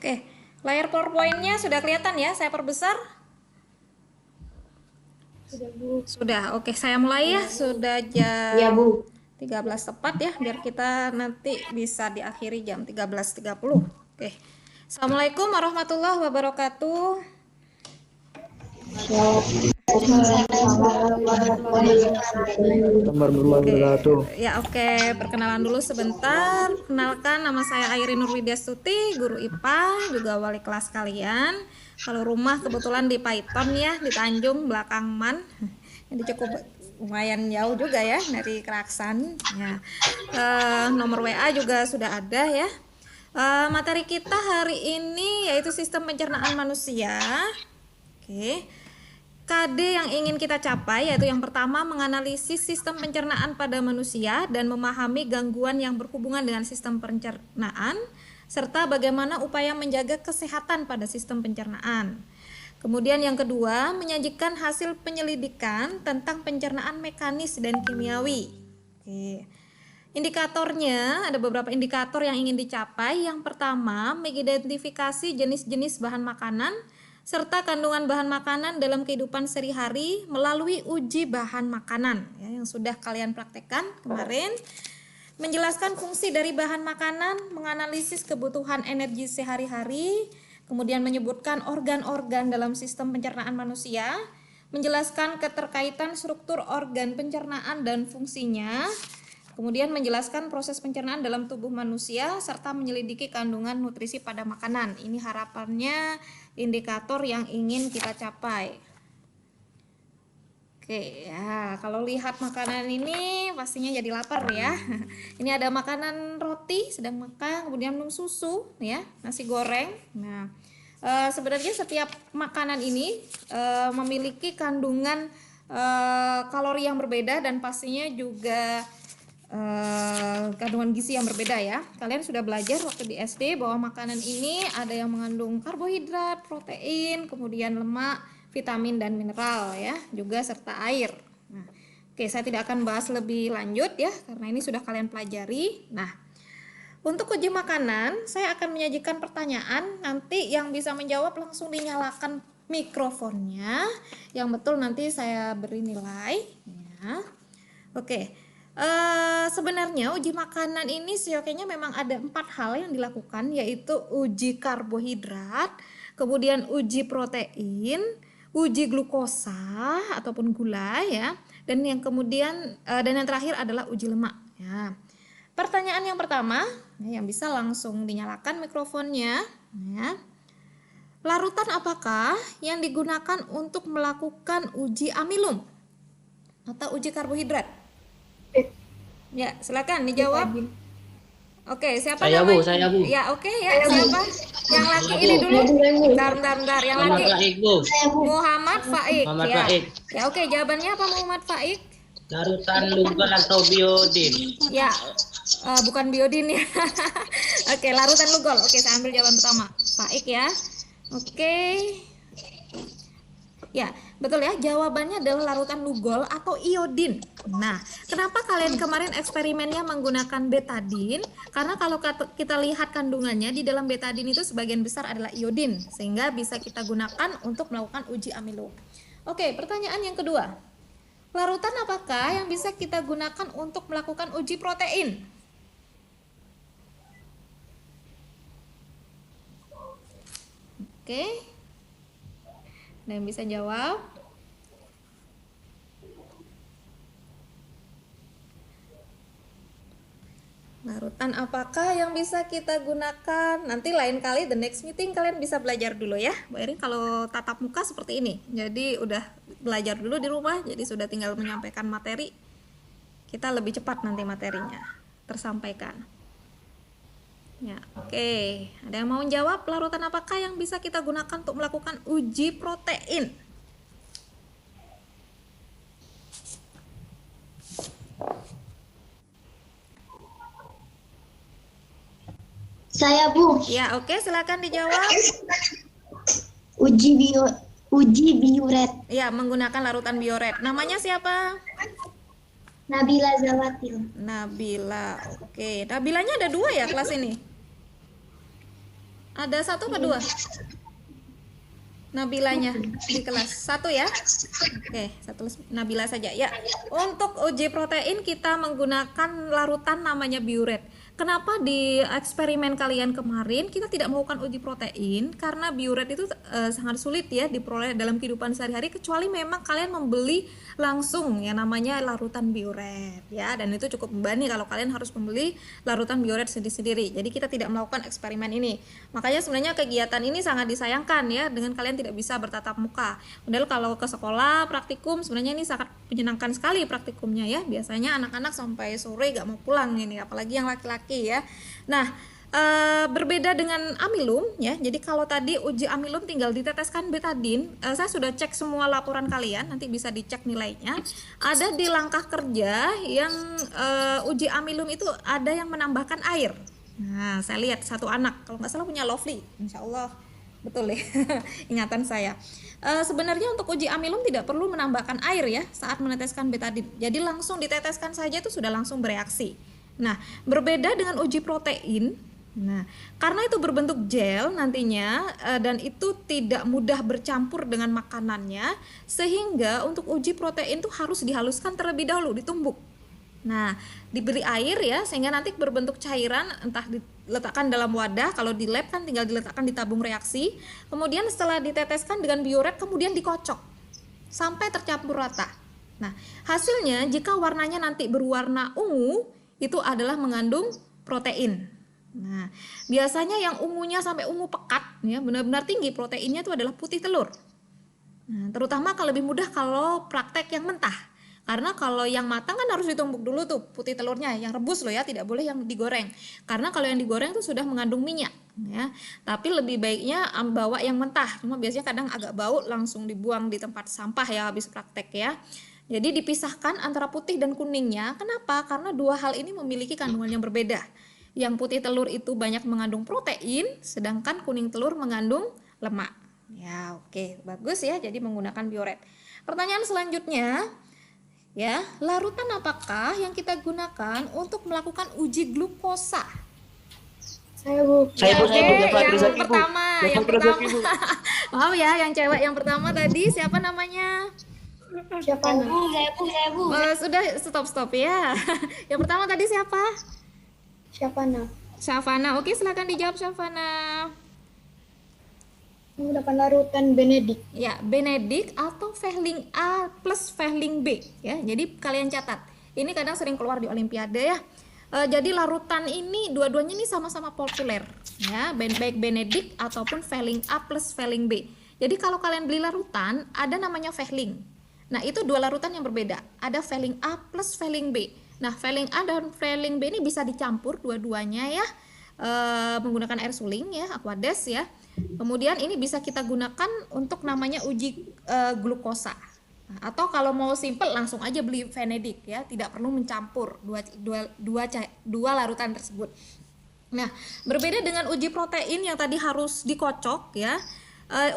Oke, layar PowerPoint-nya sudah kelihatan ya? Saya perbesar. Sudah, Bu. Sudah, oke, saya mulai ya. Sudah jam Ya, Bu. 13 tepat ya, biar kita nanti bisa diakhiri jam 13.30. Oke. Assalamualaikum warahmatullahi wabarakatuh. Oke, perkenalan dulu sebentar. Kenalkan, nama saya Ayri Nurwidyastuti, guru IPA, juga wali kelas kalian. Kalau rumah kebetulan di Python ya, di Tanjung belakang Man. Jadi cukup lumayan jauh juga ya dari Keraksan. Ya. Nomor WA juga sudah ada ya. Materi kita hari ini yaitu sistem pencernaan manusia. Oke. KD yang ingin kita capai yaitu yang pertama, menganalisis sistem pencernaan pada manusia dan memahami gangguan yang berhubungan dengan sistem pencernaan serta bagaimana upaya menjaga kesehatan pada sistem pencernaan. Kemudian yang kedua, menyajikan hasil penyelidikan tentang pencernaan mekanis dan kimiawi. Oke. Indikatornya, ada beberapa indikator yang ingin dicapai. Yang pertama, mengidentifikasi jenis-jenis bahan makanan serta kandungan bahan makanan dalam kehidupan sehari-hari melalui uji bahan makanan ya, yang sudah kalian praktekkan kemarin. Menjelaskan fungsi dari bahan makanan, menganalisis kebutuhan energi sehari-hari, kemudian menyebutkan organ-organ dalam sistem pencernaan manusia, menjelaskan keterkaitan struktur organ pencernaan dan fungsinya, kemudian menjelaskan proses pencernaan dalam tubuh manusia serta menyelidiki kandungan nutrisi pada makanan. Ini harapannya indikator yang ingin kita capai. Oke ya, kalau lihat makanan ini pastinya jadi lapar ya. Ini ada makanan roti sedang makan, kemudian minum susu ya, nasi goreng. Nah, sebenarnya setiap makanan ini memiliki kandungan kalori yang berbeda dan pastinya juga kandungan gizi yang berbeda ya. Kalian sudah belajar waktu di SD bahwa makanan ini ada yang mengandung karbohidrat, protein, kemudian lemak, vitamin dan mineral ya, juga serta air. Nah, oke, saya tidak akan bahas lebih lanjut ya karena ini sudah kalian pelajari. Nah, untuk uji makanan saya akan menyajikan pertanyaan, nanti yang bisa menjawab langsung dinyalakan mikrofonnya. Yang betul nanti saya beri nilai ya. Oke. Sebenarnya uji makanan ini seyogyanya memang ada 4 hal yang dilakukan, yaitu uji karbohidrat, kemudian uji protein, uji glukosa ataupun gula ya, dan yang kemudian dan yang terakhir adalah uji lemak ya. Pertanyaan yang pertama yang bisa langsung dinyalakan mikrofonnya ya. Larutan apakah yang digunakan untuk melakukan uji amilum atau uji karbohidrat? Ya, silakan dijawab. Oke, siapa saya, namanya? Bu, saya, Bu. Ya, oke ya. Siapa? Yang laki ini dulu. Bentar. Yang Muhammad laki. Faik, Bu. Muhammad Faik. Muhammad Ya. Faik. Ya, oke. Jawabannya apa Muhammad Faik? Larutan lugal atau biodin. Ya, bukan biodin ya. Oke, larutan lugol. Oke, saya ambil jawaban pertama. Faik ya. Oke. Ya, betul ya. Jawabannya adalah larutan lugol atau iodin. Nah, kenapa kalian kemarin eksperimennya menggunakan betadin? Karena kalau kita lihat kandungannya di dalam betadin itu sebagian besar adalah iodin, sehingga bisa kita gunakan untuk melakukan uji amilo. Oke, pertanyaan yang kedua. Larutan apakah yang bisa kita gunakan untuk melakukan uji protein? Oke. Ada yang bisa jawab? Larutan apakah yang bisa kita gunakan? Nanti lain kali the next meeting kalian bisa belajar dulu ya. Mbak Erin kalau tatap muka seperti ini. Jadi udah belajar dulu di rumah, jadi sudah tinggal menyampaikan materi. Kita lebih cepat nanti materinya tersampaikan. Ya, oke. Ada yang mau jawab larutan apakah yang bisa kita gunakan untuk melakukan uji protein? Saya, Bu. Ya, oke, silakan dijawab. Uji Uji Biuret. Ya, menggunakan larutan bioret. Namanya siapa? Nabila Zawatil. Nabila. Oke, Nabilanya ada 2 ya kelas ini? Ada 1 apa 2? Nabilanya di kelas 1 ya. Oke, 1 Nabila saja ya. Untuk uji protein kita menggunakan larutan namanya biuret. Kenapa di eksperimen kalian kemarin kita tidak melakukan uji protein? Karena biuret itu sangat sulit ya diperoleh dalam kehidupan sehari-hari, kecuali memang kalian membeli langsung yang namanya larutan biuret ya, dan itu cukup membebani kalau kalian harus membeli larutan biuret sendiri-sendiri. Jadi kita tidak melakukan eksperimen ini. Makanya sebenarnya kegiatan ini sangat disayangkan ya, dengan kalian tidak bisa bertatap muka. Padahal kalau ke sekolah praktikum sebenarnya ini sangat menyenangkan sekali praktikumnya ya. Biasanya anak-anak sampai sore gak mau pulang ini, apalagi yang laki-laki ya. Nah, berbeda dengan amilum ya. Jadi kalau tadi uji amilum tinggal diteteskan betadin, saya sudah cek semua laporan kalian, nanti bisa dicek nilainya. Ada di langkah kerja yang uji amilum itu ada yang menambahkan air. Nah, saya lihat satu anak, kalau nggak salah punya Lovely, insya Allah betul ya. Ingatan saya. Sebenarnya untuk uji amilum tidak perlu menambahkan air ya saat meneteskan betadin. Jadi langsung diteteskan saja itu sudah langsung bereaksi. Nah, berbeda dengan uji protein. Nah, karena itu berbentuk gel nantinya dan itu tidak mudah bercampur dengan makanannya, sehingga untuk uji protein itu harus dihaluskan terlebih dahulu, ditumbuk. Nah, diberi air ya, sehingga nanti berbentuk cairan, entah diletakkan dalam wadah, kalau di lab kan tinggal diletakkan di tabung reaksi. Kemudian setelah diteteskan dengan biuret, kemudian dikocok sampai tercampur rata. Nah, hasilnya jika warnanya nanti berwarna ungu, itu adalah mengandung protein. Nah, biasanya yang ungunya sampai ungu pekat ya, benar-benar tinggi proteinnya itu adalah putih telur. Nah, terutama kalau lebih mudah kalau praktek yang mentah. Karena kalau yang matang kan harus ditumbuk dulu tuh putih telurnya, yang rebus loh ya, tidak boleh yang digoreng. Karena kalau yang digoreng itu sudah mengandung minyak ya. Tapi lebih baiknya bawa yang mentah. Cuma biasanya kadang agak bau, langsung dibuang di tempat sampah ya habis praktek ya. Jadi dipisahkan antara putih dan kuningnya. Kenapa? Karena dua hal ini memiliki kandungan yang berbeda. Yang putih telur itu banyak mengandung protein, sedangkan kuning telur mengandung lemak. Ya, oke, bagus ya. Jadi menggunakan bioret. Pertanyaan selanjutnya, ya, larutan apakah yang kita gunakan untuk melakukan uji glukosa? Saya Bu. Saya Bu, yang pertama. Maaf ya, yang cewek yang pertama tadi siapa namanya? Siapa Bu? Saya Bu. Sudah stop ya. Yang pertama tadi siapa? Syafana. Oke, silakan dijawab Syafana. Menggunakan larutan Benedict. Ya, Benedict atau Vehling A plus Vehling B ya. Jadi kalian catat. Ini kadang sering keluar di olimpiade ya. Jadi larutan ini dua-duanya ini sama-sama populer ya, baik Benedict ataupun Vehling A plus Vehling B. Jadi kalau kalian beli larutan ada namanya Vehling. Nah, itu dua larutan yang berbeda. Ada Vehling A plus Vehling B. Nah, Vehling A dan Vehling B ini bisa dicampur dua-duanya ya, menggunakan air suling ya, Aquades ya. Kemudian ini bisa kita gunakan untuk namanya uji glukosa. Nah, atau kalau mau simple langsung aja beli Benedict ya, tidak perlu mencampur dua larutan tersebut. Nah, berbeda dengan uji protein yang tadi harus dikocok ya.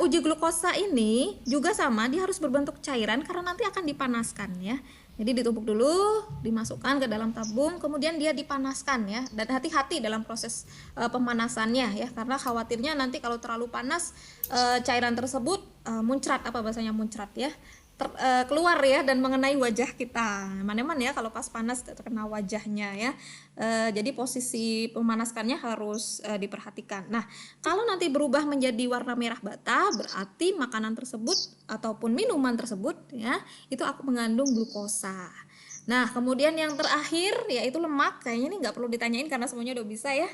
Uji glukosa ini juga sama, dia harus berbentuk cairan karena nanti akan dipanaskan ya. Jadi ditumbuk dulu, dimasukkan ke dalam tabung, kemudian dia dipanaskan ya. Dan hati-hati dalam proses pemanasannya ya, karena khawatirnya nanti kalau terlalu panas cairan tersebut muncrat, apa bahasanya muncrat ya, keluar ya dan mengenai wajah kita. Mana-mana ya kalau pas panas terkena wajahnya ya. Jadi posisi memanaskannya harus diperhatikan. Nah, kalau nanti berubah menjadi warna merah bata, berarti makanan tersebut ataupun minuman tersebut ya itu mengandung glukosa. Nah, kemudian yang terakhir yaitu lemak. Kayaknya ini nggak perlu ditanyain karena semuanya udah bisa ya.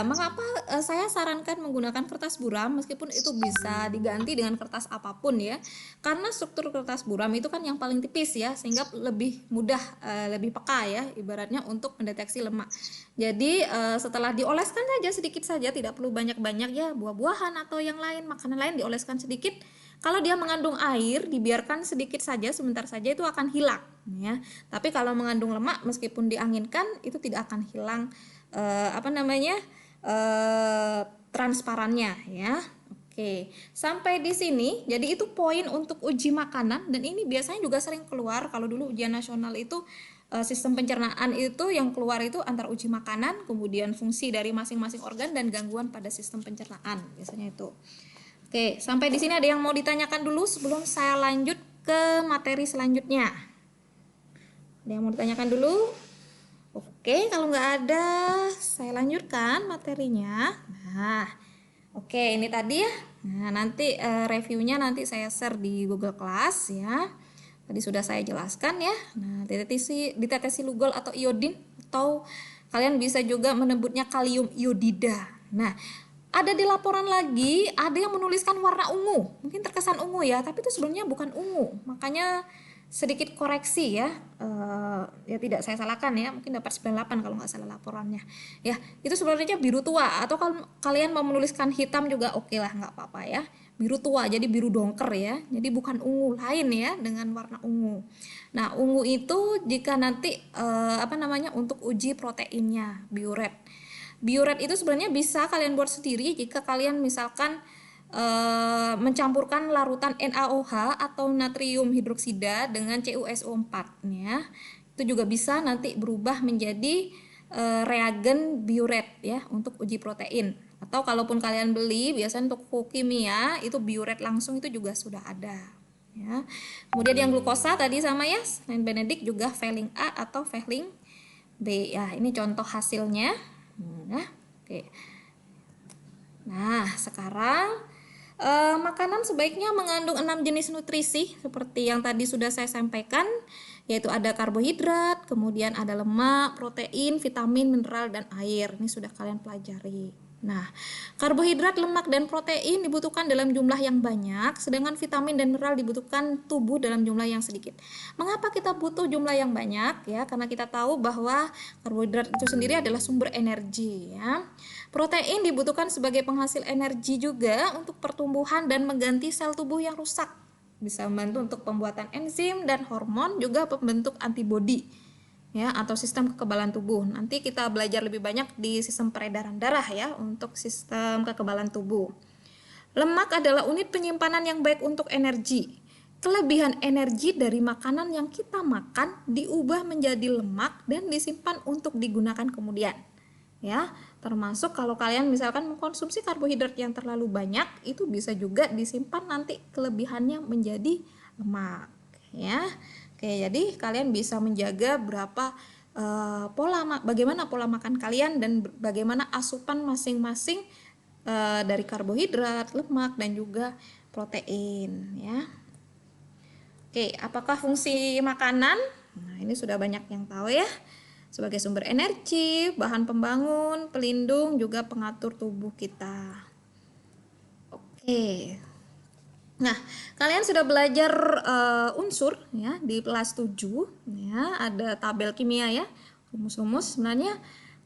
Mengapa saya sarankan menggunakan kertas buram meskipun itu bisa diganti dengan kertas apapun ya? Karena struktur kertas buram itu kan yang paling tipis ya, sehingga lebih mudah, lebih peka ya, ibaratnya untuk mendeteksi lemak. Jadi setelah dioleskan saja sedikit saja, tidak perlu banyak-banyak ya, buah-buahan atau yang lain, makanan lain dioleskan sedikit. Kalau dia mengandung air, dibiarkan sedikit saja, sebentar saja itu akan hilang ya. Tapi kalau mengandung lemak, meskipun dianginkan itu tidak akan hilang transparannya ya. Oke, sampai di sini. Jadi itu poin untuk uji makanan, dan ini biasanya juga sering keluar kalau dulu ujian nasional itu sistem pencernaan itu yang keluar itu antara uji makanan, kemudian fungsi dari masing-masing organ dan gangguan pada sistem pencernaan, biasanya itu. Oke, sampai di sini ada yang mau ditanyakan dulu sebelum saya lanjut ke materi selanjutnya? Ada yang mau ditanyakan dulu? Oke, kalau nggak ada, saya lanjutkan materinya. Nah, oke, ini tadi ya. Nah, nanti reviewnya nanti saya share di Google Class ya. Tadi sudah saya jelaskan ya. Nah, deteksi Lugol atau iodin, atau kalian bisa juga menyebutnya kalium iodida. Nah, ada di laporan lagi, ada yang menuliskan warna ungu. Mungkin terkesan ungu ya, tapi itu sebenarnya bukan ungu. Makanya sedikit koreksi ya, ya tidak saya salahkan ya, mungkin dapat 98 kalau nggak salah laporannya ya. Itu sebenarnya biru tua, atau kalau kalian mau menuliskan hitam juga oke lah, nggak apa-apa ya. Biru tua, jadi biru dongker ya, jadi bukan ungu, lain ya dengan warna ungu. Nah, ungu itu jika nanti untuk uji proteinnya, biuret. Biuret itu sebenarnya bisa kalian buat sendiri jika kalian misalkan mencampurkan larutan NaOH atau natrium hidroksida dengan CuSO4 ya. Itu juga bisa nanti berubah menjadi reagen biuret ya untuk uji protein. Atau kalaupun kalian beli biasanya untuk kimia itu biuret langsung itu juga sudah ada ya. Kemudian yang glukosa tadi sama ya, selain Benedict juga Fehling A atau Fehling B ya. Ini contoh hasilnya. Oke. Nah, sekarang makanan sebaiknya mengandung 6 jenis nutrisi seperti yang tadi sudah saya sampaikan, yaitu ada karbohidrat, kemudian ada lemak, protein, vitamin, mineral, dan air. Ini sudah kalian pelajari. Nah, karbohidrat, lemak, dan protein dibutuhkan dalam jumlah yang banyak, sedangkan vitamin dan mineral dibutuhkan tubuh dalam jumlah yang sedikit. Mengapa kita butuh jumlah yang banyak? Ya, karena kita tahu bahwa karbohidrat itu sendiri adalah sumber energi ya. Protein dibutuhkan sebagai penghasil energi juga untuk pertumbuhan dan mengganti sel tubuh yang rusak. Bisa membantu untuk pembuatan enzim dan hormon, juga pembentuk antibodi ya, atau sistem kekebalan tubuh. Nanti kita belajar lebih banyak di sistem peredaran darah ya untuk sistem kekebalan tubuh. Lemak adalah unit penyimpanan yang baik untuk energi. Kelebihan energi dari makanan yang kita makan diubah menjadi lemak dan disimpan untuk digunakan kemudian. Ya, termasuk kalau kalian misalkan mengkonsumsi karbohidrat yang terlalu banyak, itu bisa juga disimpan nanti kelebihannya menjadi lemak ya. Oke, jadi kalian bisa menjaga berapa bagaimana pola makan kalian dan bagaimana asupan masing-masing dari karbohidrat, lemak, dan juga protein ya. Oke, apakah fungsi makanan? Nah, ini sudah banyak yang tahu ya. Sebagai sumber energi, bahan pembangun, pelindung, juga pengatur tubuh kita. Oke. Nah, kalian sudah belajar unsur ya di kelas 7 ya, ada tabel kimia ya, rumus-rumus. Sebenarnya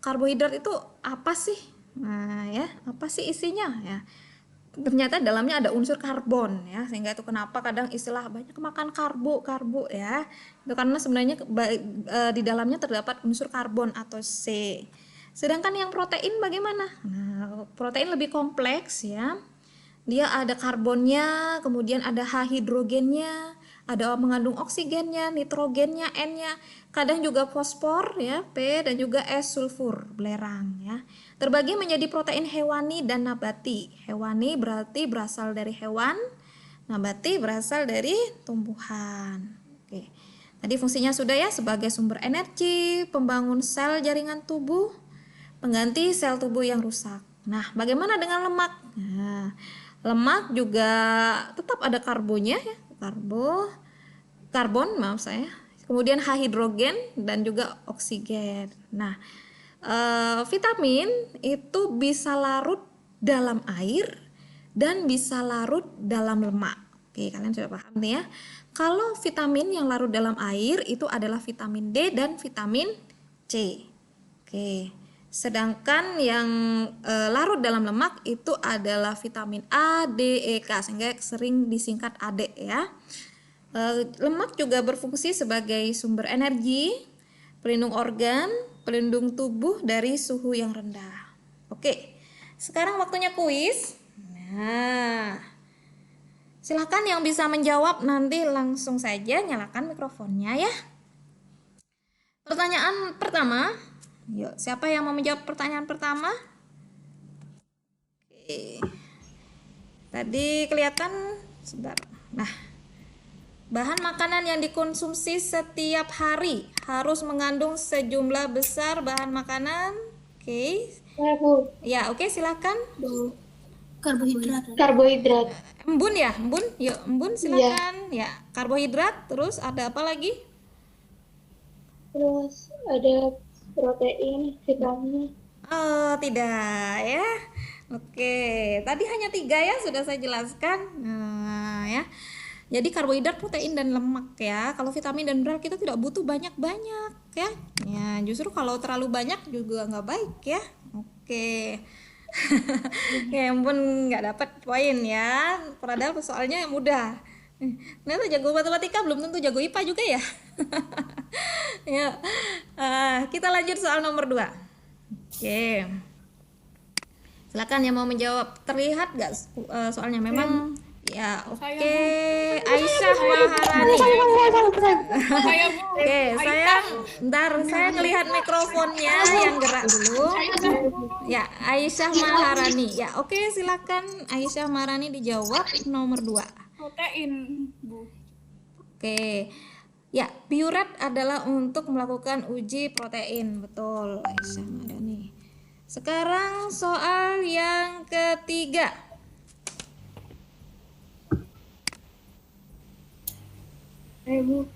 karbohidrat itu apa sih? Nah, ya, apa sih isinya ya? Ternyata dalamnya ada unsur karbon ya, sehingga itu kenapa kadang istilah banyak makan karbo ya. Itu karena sebenarnya di dalamnya terdapat unsur karbon atau C. Sedangkan yang protein bagaimana? Nah, protein lebih kompleks ya. Dia ada karbonnya, kemudian ada H hidrogennya, ada mengandung oksigennya, nitrogennya, N-nya, kadang juga fosfor ya, P, dan juga S sulfur, belerang ya. Terbagi menjadi protein hewani dan nabati. Hewani berarti berasal dari hewan, nabati berasal dari tumbuhan. Oke. Tadi fungsinya sudah ya, sebagai sumber energi, pembangun sel jaringan tubuh, pengganti sel tubuh yang rusak. Nah, bagaimana dengan lemak? Nah, lemak juga tetap ada karbonnya ya, karbon maaf saya. Kemudian H hidrogen dan juga oksigen. Nah, vitamin itu bisa larut dalam air dan bisa larut dalam lemak. Oke, kalian sudah paham nih ya. Kalau vitamin yang larut dalam air itu adalah vitamin D dan vitamin C. Oke. Sedangkan yang larut dalam lemak itu adalah vitamin A, D, E, K, sehingga sering disingkat AD ya. Lemak juga berfungsi sebagai sumber energi, pelindung organ, pelindung tubuh dari suhu yang rendah. Oke, sekarang waktunya kuis. Nah, silakan yang bisa menjawab nanti langsung saja nyalakan mikrofonnya ya. Pertanyaan pertama, yuk siapa yang mau menjawab pertanyaan pertama? Oke. Tadi kelihatan, sebentar. Nah, bahan makanan yang dikonsumsi setiap hari harus mengandung sejumlah besar bahan makanan. Oke. Saya Bu. Ya, oke silakan. Karbohidrat. Embun ya, embun. Yuk, embun silakan. Ya, karbohidrat. Terus ada apa lagi? Terus ada protein, vitamin. Oh, tidak ya. Oke, tadi hanya 3 ya sudah saya jelaskan. Nah, ya. Jadi karbohidrat, protein dan lemak ya. Kalau vitamin dan mineral kita tidak butuh banyak-banyak ya. Ya, justru kalau terlalu banyak juga nggak baik ya. Oke. Ya ampun, nggak dapat poin ya. Padahal soalnya mudah. Ternyata jago matematika belum tentu jago IPA juga ya. Ya. Kita lanjut soal nomor 2. Oke. Silakan yang mau menjawab. Terlihat nggak soalnya? Memang ya, oke. Aisyah Maharani. Oke, saya ngelihat mikrofonnya yang gerak dulu. Ya, Aisyah Maharani. Ya, oke, silakan Aisyah Maharani dijawab nomor 2. Protein, Bu. Oke. Ya, piuret adalah untuk melakukan uji protein. Betul, Aisyah Maharani. Sekarang soal yang ketiga. Saya Bu.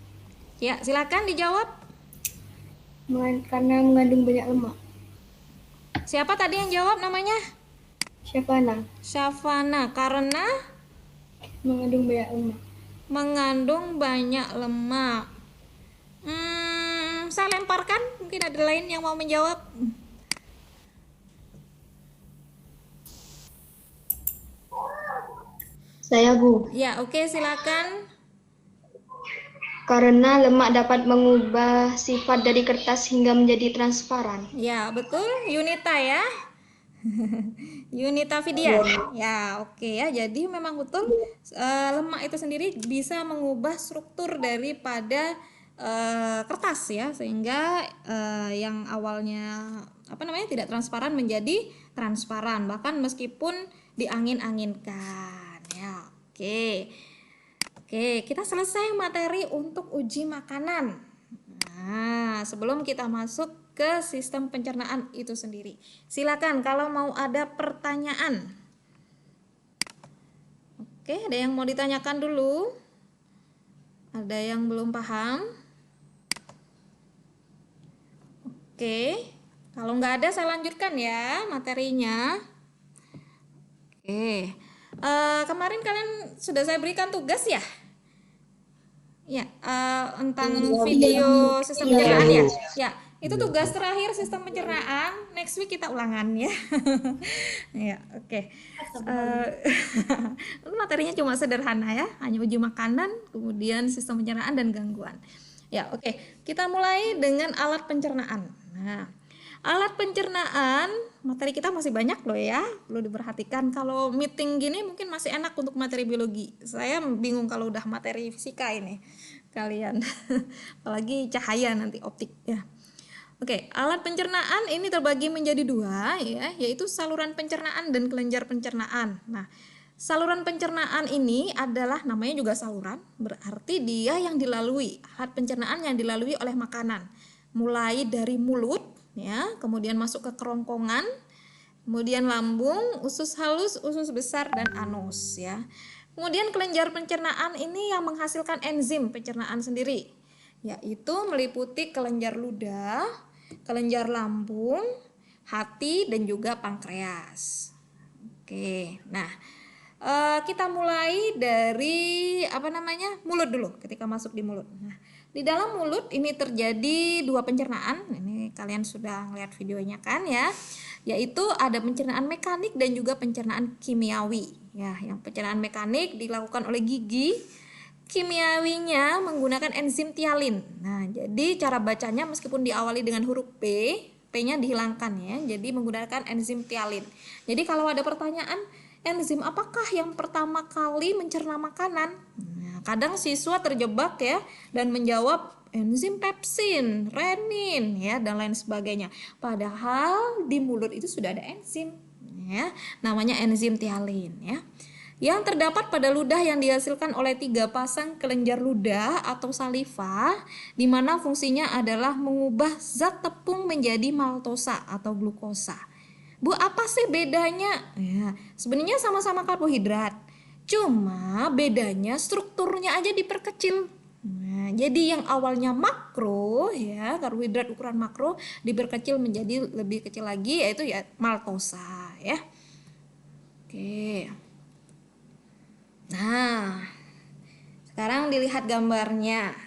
Ya, silakan dijawab. Karena mengandung banyak lemak. Siapa tadi yang jawab namanya? Syafana. Syafana. Karena Mengandung banyak lemak. mengandung banyak lemak. Saya lemparkan. Mungkin ada lain yang mau menjawab. Saya Bu. Ya, oke, silakan. Karena lemak dapat mengubah sifat dari kertas hingga menjadi transparan. Ya, betul. Yunita ya. Yunita Vidya. Ya, oke ya. Jadi memang betul lemak itu sendiri bisa mengubah struktur daripada kertas ya, sehingga yang awalnya tidak transparan menjadi transparan, bahkan meskipun diangin-anginkan ya. Oke, kita selesai materi untuk uji makanan. Nah, sebelum kita masuk ke sistem pencernaan itu sendiri, silakan kalau mau ada pertanyaan. Oke, ada yang mau ditanyakan dulu? Ada yang belum paham? Oke, kalau nggak ada saya lanjutkan ya materinya. Oke, kemarin kalian sudah saya berikan tugas ya? Ya, tentang video sistem pencernaan ya. Ya, itu tugas terakhir sistem pencernaan. Next week kita ulangan ya. Ya, oke. Materinya cuma sederhana ya, hanya uji makanan, kemudian sistem pencernaan dan gangguan. Ya, oke. Kita mulai dengan alat pencernaan. Nah, alat pencernaan, materi kita masih banyak loh ya, perlu diperhatikan. Kalau meeting gini mungkin masih enak untuk materi biologi. Saya bingung kalau udah materi fisika ini kalian. Apalagi cahaya nanti optik ya. Oke, alat pencernaan ini terbagi menjadi 2 ya, yaitu saluran pencernaan dan kelenjar pencernaan. Nah, saluran pencernaan ini adalah namanya juga saluran, berarti dia yang dilalui, alat pencernaan yang dilalui oleh makanan. Mulai dari mulut ya, kemudian masuk ke kerongkongan, kemudian lambung, usus halus, usus besar dan anus ya. Kemudian kelenjar pencernaan ini yang menghasilkan enzim pencernaan sendiri, yaitu meliputi kelenjar ludah, kelenjar lambung, hati dan juga pankreas. Oke, nah kita mulai dari mulut dulu. Ketika masuk di mulut, nah, di dalam mulut ini terjadi 2 pencernaan. Ini kalian sudah lihat videonya kan ya, yaitu ada pencernaan mekanik dan juga pencernaan kimiawi ya. Yang pencernaan mekanik dilakukan oleh gigi, kimiawinya menggunakan enzim tialin. Nah, jadi cara bacanya meskipun diawali dengan huruf P-nya dihilangkan ya, jadi menggunakan enzim tialin. Jadi kalau ada pertanyaan enzim apakah yang pertama kali mencerna makanan? Nah, kadang siswa terjebak ya dan menjawab enzim pepsin, renin ya dan lain sebagainya. Padahal di mulut itu sudah ada enzim ya, namanya enzim tialin ya. Yang terdapat pada ludah yang dihasilkan oleh 3 pasang kelenjar ludah atau saliva, di mana fungsinya adalah mengubah zat tepung menjadi maltosa atau glukosa. Bu, apa sih bedanya? Ya, sebenarnya sama-sama karbohidrat, cuma bedanya strukturnya aja diperkecil. Nah, jadi yang awalnya makro ya, karbohidrat ukuran makro diperkecil menjadi lebih kecil lagi, yaitu ya maltosa ya. Oke. Nah, sekarang dilihat gambarnya.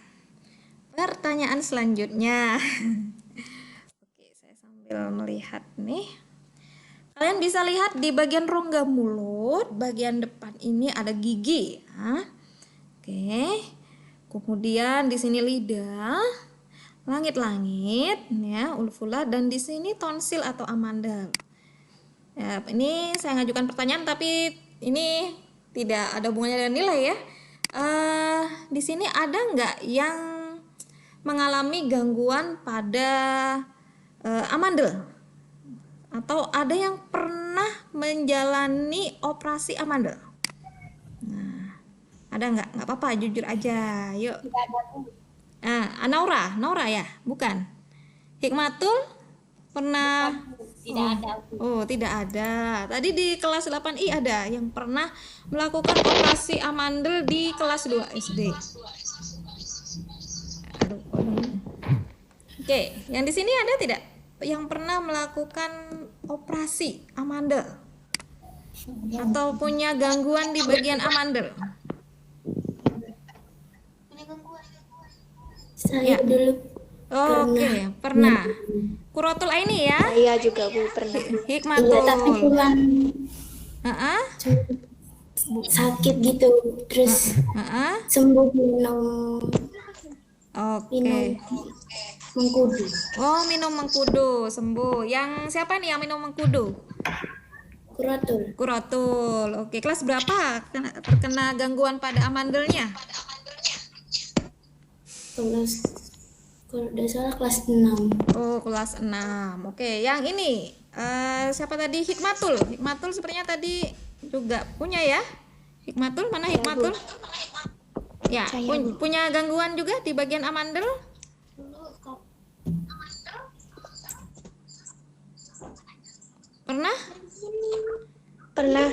Pertanyaan selanjutnya. Oke, saya sambil melihat nih. Kalian bisa lihat di bagian rongga mulut, bagian depan ini ada gigi. Ya. Oke. Kemudian di sini lidah, langit-langit, ya, ulvula, dan di sini tonsil atau amandel. Ya, ini saya ngajukan pertanyaan, tapi ini tidak ada hubungannya dengan nilai ya. Di sini ada nggak yang mengalami gangguan pada amandel? Atau ada yang pernah menjalani operasi amandel? Nah, ada nggak? Nggak apa-apa, jujur aja. Yuk. Naura ya? Bukan. Hikmatul pernah? Tidak ada. Oh, tidak ada. Tadi di kelas 8I ada yang pernah melakukan operasi amandel di kelas 2 SD. Aduh, oke, yang di sini ada tidak yang pernah melakukan operasi amandel atau punya gangguan di bagian amandel? Saya dulu Oke, pernah. Kurotul ini ya? Saya juga Bu pernah. Hikmatul. tapi cuma Heeh. sakit gitu, terus Heeh. sembuh minum Oke. mengkudu. Oh, minum mengkudu sembuh. Yang siapa nih yang minum mengkudu? Kuratul. Kurotul. Oke, kelas berapa terkena gangguan pada amandelnya? Kalau tidak salah kelas 6. Oh, kelas 6. Oke, yang ini siapa tadi? Hikmatul. Hikmatul sepertinya tadi juga punya ya? Hikmatul, mana Hikmatul? Ya, punya gangguan juga di bagian amandel? Pernah? Pernah.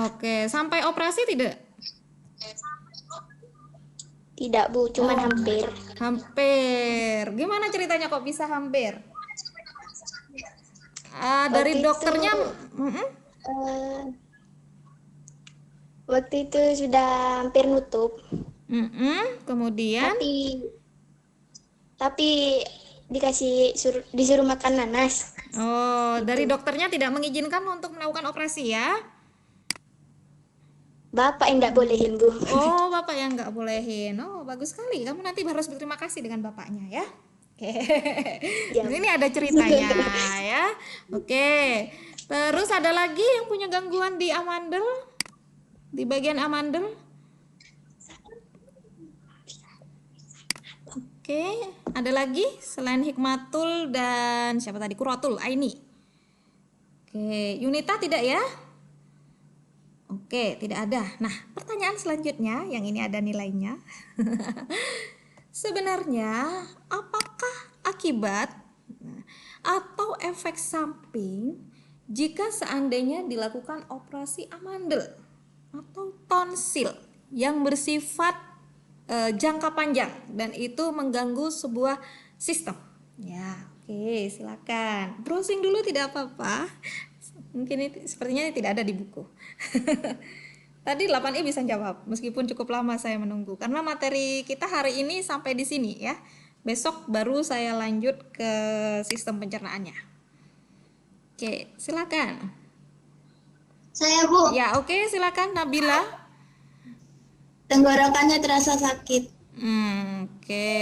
Oke, sampai operasi tidak? Tidak Bu, cuman hampir. Hampir. Gimana ceritanya kok bisa hampir? Dari Waktu itu- dokternya, Waktu itu sudah hampir nutup, kemudian, tapi disuruh makan nanas. oh, dari dokternya tidak mengizinkan untuk melakukan operasi ya? Bapak yang tidak bolehin Bu. Oh, bapak yang nggak bolehin. Oh, bagus sekali. Kamu nanti harus berterima kasih dengan bapaknya ya. Oke. Ini ada ceritanya ya. Oke. Terus ada lagi yang punya gangguan di amandel? Di bagian amandel? Oke, ada lagi selain Hikmatul dan siapa tadi? Kurotul, Aini. Oke, Yunita tidak ya? Oke, tidak ada. Nah, pertanyaan selanjutnya yang ini ada nilainya. Sebenarnya apakah akibat atau efek samping jika seandainya dilakukan operasi amandel atau tonsil yang bersifat jangka panjang dan itu mengganggu sebuah sistem? Ya, oke, silakan. Browsing dulu tidak apa-apa. Mungkin sepertinya tidak ada di buku. Tadi 8i bisa jawab meskipun cukup lama saya menunggu karena materi kita hari ini sampai di sini ya. Besok baru saya lanjut ke sistem pencernaannya. Oke, silakan. Saya Bu, Ya, oke, silakan Nabila. tenggorokannya terasa sakit. Oke.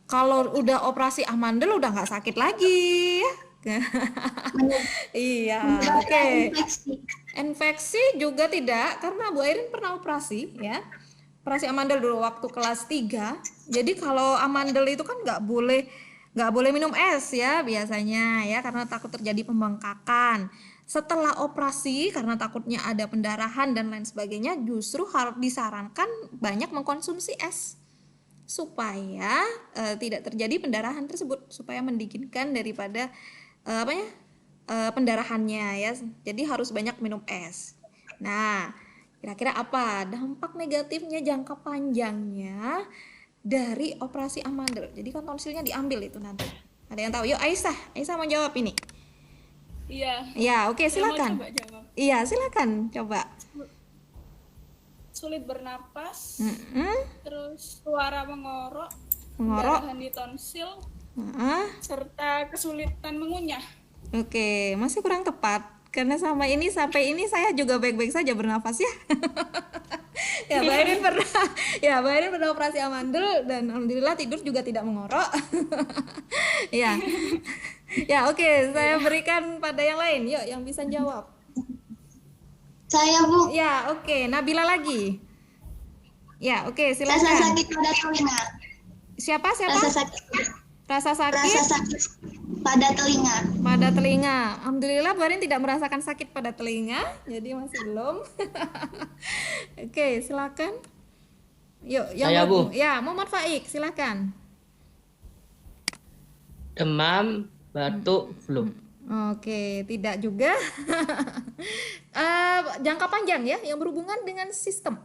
Kalau udah operasi amandel udah nggak sakit lagi ya. Iya, oke. Infeksi. Infeksi juga tidak, karena Bu Airin pernah operasi ya. Operasi amandel dulu waktu kelas 3. Jadi kalau amandel itu kan nggak boleh minum es ya biasanya ya, karena takut terjadi pembengkakan. Setelah operasi karena takutnya ada pendarahan dan lain sebagainya, justru harus disarankan banyak mengkonsumsi es supaya tidak terjadi pendarahan tersebut, supaya mendinginkan daripada pendarahannya ya. Jadi harus banyak minum es. Nah, kira-kira apa dampak negatifnya jangka panjangnya dari operasi amandel? Jadi kan tonsilnya diambil itu nanti. Ada yang tahu? Yuk Aisyah mau jawab ini. Iya. Ya, oke, Saya mau silakan. coba jawab. Iya, silakan coba. Sulit bernapas, Mm-mm. terus suara mengorok, Mengorok. pendarahan di tonsil, Heeh. serta kesulitan mengunyah. Oke, masih kurang tepat karena sampai ini saya juga baik-baik saja bernafas ya. Ya, Mbak Airin pernah operasi amandel dan alhamdulillah tidur juga tidak mengorok. Ya. Ya, oke, saya berikan pada yang lain. Yuk, yang bisa jawab. Saya, Bu. Ya, oke, Nabila lagi. Ya, oke, Rasa silakan. sakit pada telinga. Siapa? Rasa sakit. Rasa Rasa sakit sakit pada telinga. pada telinga. Alhamdulillah Bu Arin tidak merasakan sakit pada telinga, jadi masih belum. Oke, silakan. Yuk, Saya, Bu. Ya, Muhammad Faik, silakan. Demam, batuk, flu. Oke, tidak juga. Jangka panjang ya, yang berhubungan dengan sistem.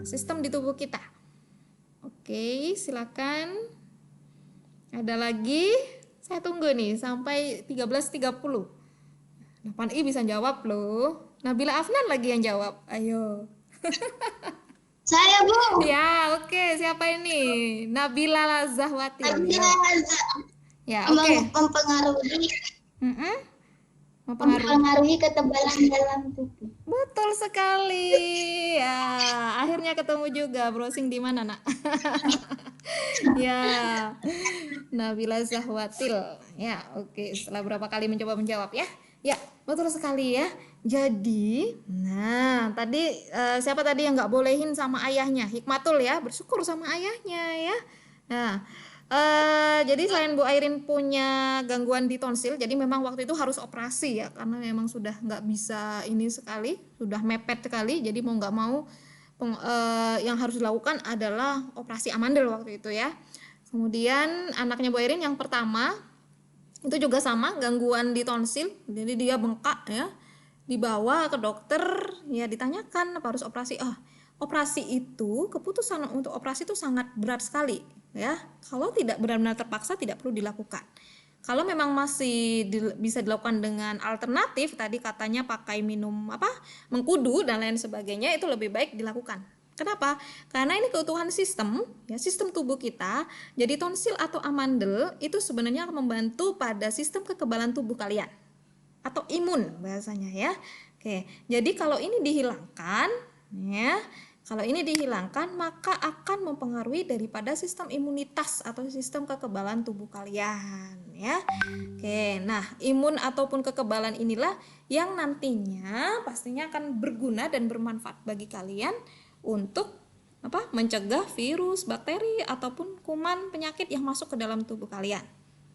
Sistem di tubuh kita. Oke, silakan. Ada lagi? Saya tunggu nih sampai 13.30. 8i bisa jawab loh. Nabila Afnan lagi yang jawab. Ayo. Saya, Bu. Ya, oke. Siapa ini? Nabila Zahwati. Nabila Ya, oke. mempengaruhi Mm-mm. Mempengaruhi. mempengaruhi ketebalan dalam tubuh. Betul sekali. Ya, akhirnya ketemu juga. Browsing di mana, Nak? Ya, Nabila Zahwatil. Ya, oke. Setelah berapa kali mencoba menjawab ya. Ya, betul sekali ya. Jadi, nah tadi siapa tadi yang nggak bolehin sama ayahnya? Hikmatul ya, bersyukur sama ayahnya ya. Nah, jadi selain Bu Airin punya gangguan di tonsil, jadi memang waktu itu harus operasi ya, karena memang sudah nggak bisa ini sekali, sudah mepet sekali. Jadi mau nggak mau yang harus dilakukan adalah operasi amandel waktu itu ya. Kemudian anaknya Bu Airin yang pertama itu juga sama, gangguan di tonsil, jadi dia bengkak ya, dibawa ke dokter ya, ditanyakan apa harus operasi. Operasi itu, keputusan untuk operasi itu sangat berat sekali ya. Kalau tidak benar-benar terpaksa tidak perlu dilakukan. Kalau memang masih bisa dilakukan dengan alternatif, tadi katanya pakai minum mengkudu dan lain sebagainya, itu lebih baik dilakukan. Kenapa? Karena ini keutuhan sistem ya, sistem tubuh kita. Jadi tonsil atau amandel itu sebenarnya akan membantu pada sistem kekebalan tubuh kalian atau imun bahasanya ya. Oke, jadi kalau ini dihilangkan ya, kalau ini dihilangkan maka akan mempengaruhi daripada sistem imunitas atau sistem kekebalan tubuh kalian ya. Oke, nah imun ataupun kekebalan inilah yang nantinya pastinya akan berguna dan bermanfaat bagi kalian untuk mencegah virus, bakteri ataupun kuman penyakit yang masuk ke dalam tubuh kalian.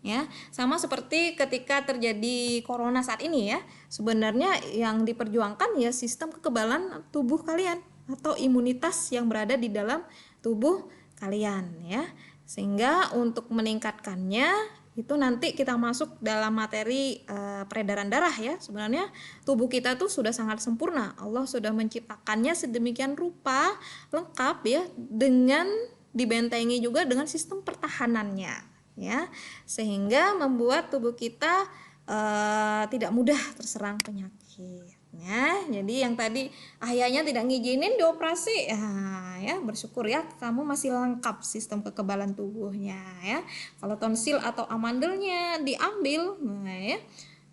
Ya, sama seperti ketika terjadi corona saat ini ya. Sebenarnya yang diperjuangkan ya sistem kekebalan tubuh kalian atau imunitas yang berada di dalam tubuh kalian ya. Sehingga untuk meningkatkannya itu nanti kita masuk dalam materi peredaran darah ya. Sebenarnya tubuh kita tuh sudah sangat sempurna. Allah sudah menciptakannya sedemikian rupa lengkap ya, dengan dibentengi juga dengan sistem pertahanannya ya, sehingga membuat tubuh kita tidak mudah terserang penyakit ya. Jadi yang tadi ayahnya tidak ngizinin dioperasi ya, bersyukur ya kamu masih lengkap sistem kekebalan tubuhnya ya. Kalau tonsil atau amandelnya diambil ya,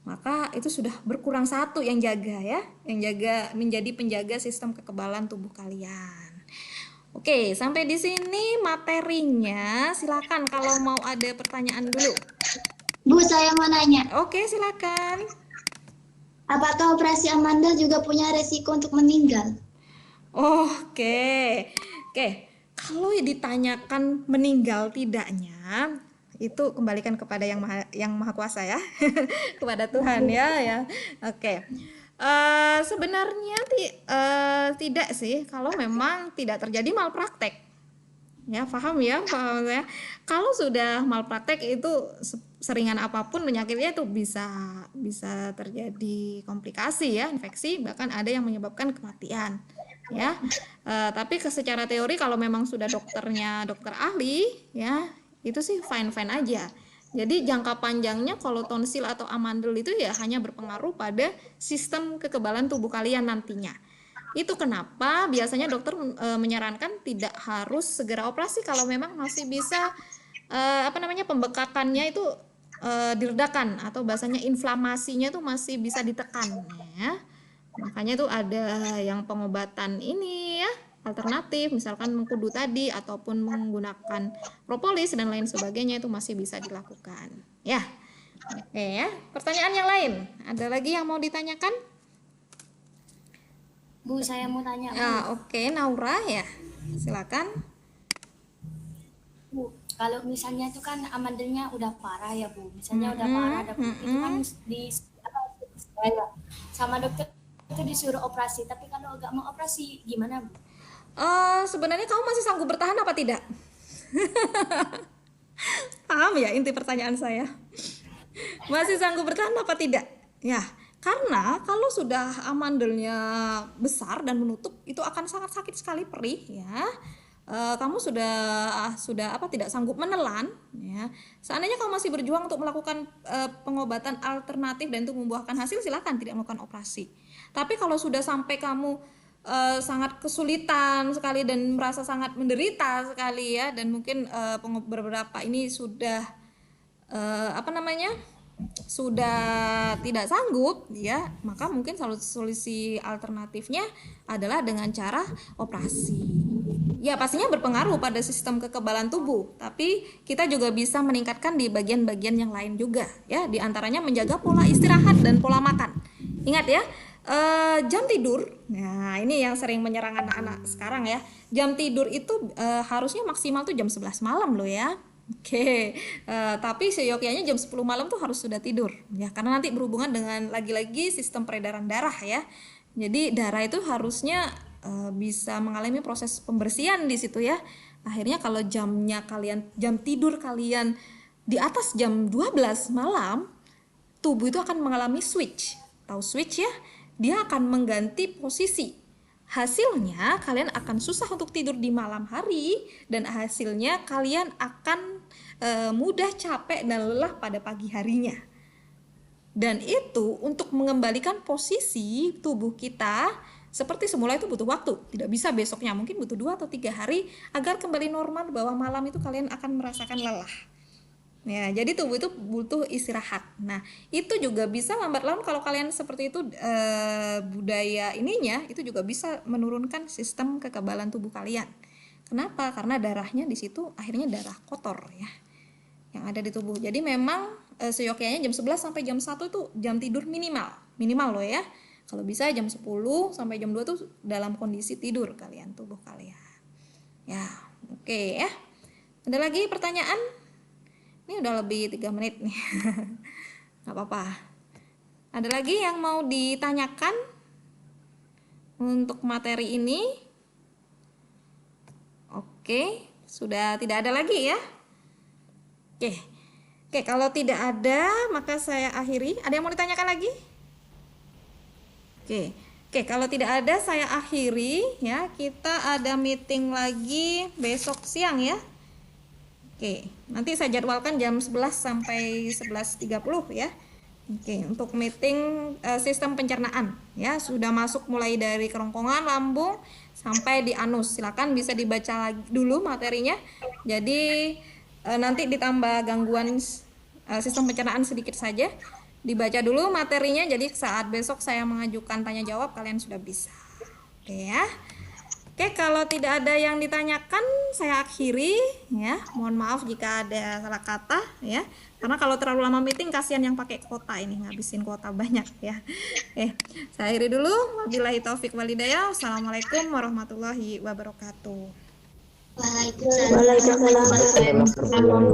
maka itu sudah berkurang satu yang jaga ya, yang jaga menjadi penjaga sistem kekebalan tubuh kalian. Oke, sampai di sini materinya. Silakan kalau mau ada pertanyaan dulu. Bu, saya mau nanya. Oke, silakan. Apakah operasi amandel juga punya resiko untuk meninggal? Oke, oke. Kalau ditanyakan meninggal tidaknya, itu kembalikan kepada yang maha kuasa ya, kepada Tuhan ya. Oke. Sebenarnya tidak sih, kalau memang tidak terjadi malpraktek. Ya, paham ya saya. Kalau sudah malpraktek itu seringan apapun penyakitnya itu bisa terjadi komplikasi ya, infeksi, bahkan ada yang menyebabkan kematian ya. Tapi secara teori kalau memang sudah dokternya dokter ahli ya, itu sih fine aja. Jadi jangka panjangnya kalau tonsil atau amandel itu ya hanya berpengaruh pada sistem kekebalan tubuh kalian nantinya. Itu kenapa biasanya dokter menyarankan tidak harus segera operasi kalau memang masih bisa pembekakannya itu diredakan, atau bahasanya inflamasinya itu masih bisa ditekan ya. Makanya itu ada yang pengobatan ini ya, alternatif, misalkan mengkudu tadi ataupun menggunakan propolis dan lain sebagainya, itu masih bisa dilakukan ya. Oke ya, pertanyaan yang lain ada lagi yang mau ditanyakan? Bu, saya mau tanya, Bu. Oke, Naura ya, silakan. Bu, kalau misalnya itu kan amandelnya udah parah ya, Bu. Misalnya udah parah, ada itu kan sama dokter itu disuruh operasi. Tapi kalau nggak mau operasi, gimana, Bu? Sebenarnya kamu masih sanggup bertahan apa tidak? Paham ya inti pertanyaan saya? Masih sanggup bertahan apa tidak? Ya, karena kalau sudah amandelnya besar dan menutup, itu akan sangat sakit sekali, perih ya. Kamu sudah tidak sanggup menelan ya. Seandainya kamu masih berjuang untuk melakukan pengobatan alternatif dan itu membuahkan hasil, silakan tidak melakukan operasi. Tapi kalau sudah sampai kamu sangat kesulitan sekali dan merasa sangat menderita sekali ya, dan mungkin beberapa ini sudah sudah tidak sanggup ya, maka mungkin solusi alternatifnya adalah dengan cara operasi. Ya, pastinya berpengaruh pada sistem kekebalan tubuh, tapi kita juga bisa meningkatkan di bagian-bagian yang lain juga ya, diantaranya menjaga pola istirahat dan pola makan. Ingat ya, jam tidur, nah ini yang sering menyerang anak-anak sekarang ya. Jam tidur itu harusnya maksimal tuh jam 11 malam loh ya. Oke, tapi seyogyanya jam 10 malam tuh harus sudah tidur ya, karena nanti berhubungan dengan lagi-lagi sistem peredaran darah ya. Jadi darah itu harusnya bisa mengalami proses pembersihan di situ ya. Akhirnya kalau jam tidur kalian di atas jam 12 malam, tubuh itu akan mengalami switch. Tahu switch ya? Dia akan mengganti posisi. Hasilnya kalian akan susah untuk tidur di malam hari, dan hasilnya kalian akan mudah capek dan lelah pada pagi harinya. Dan itu untuk mengembalikan posisi tubuh kita seperti semula itu butuh waktu, tidak bisa besoknya, mungkin butuh 2 atau 3 hari agar kembali normal, bahwa malam itu kalian akan merasakan lelah. Ya, jadi tubuh itu butuh istirahat. Nah, itu juga bisa lambat laun kalau kalian seperti itu budaya ininya, itu juga bisa menurunkan sistem kekebalan tubuh kalian. Kenapa? Karena darahnya di situ akhirnya darah kotor ya yang ada di tubuh. Jadi memang seyogyanya jam 11 sampai jam 1 itu jam tidur minimal loh ya. Kalau bisa jam 10 sampai jam 2 tuh dalam kondisi tidur kalian, tubuh kalian. Ya, oke ya. Ada lagi pertanyaan? Ini udah lebih 3 menit nih. Gak apa-apa. Ada lagi yang mau ditanyakan untuk materi ini? Oke, sudah tidak ada lagi ya. Oke, kalau tidak ada maka saya akhiri. Ada yang mau ditanyakan lagi? Oke, kalau tidak ada saya akhiri ya. Kita ada meeting lagi besok siang ya. Oke, nanti saya jadwalkan jam 11 sampai 11.30 ya. Oke, untuk meeting sistem pencernaan ya, sudah masuk mulai dari kerongkongan, lambung sampai di anus. Silakan bisa dibaca dulu materinya. Jadi nanti ditambah gangguan sistem pencernaan sedikit saja. Dibaca dulu materinya, jadi saat besok saya mengajukan tanya jawab kalian sudah bisa. Oke ya. Oke, kalau tidak ada yang ditanyakan saya akhiri ya. Mohon maaf jika ada salah kata ya. Karena kalau terlalu lama meeting kasihan yang pakai kuota ini, ngabisin kuota banyak ya. Saya akhiri dulu. Wabillahi taufik walhidayah. Wassalamualaikum warahmatullahi wabarakatuh. Waalaikumsalam. Waalaikumsalam.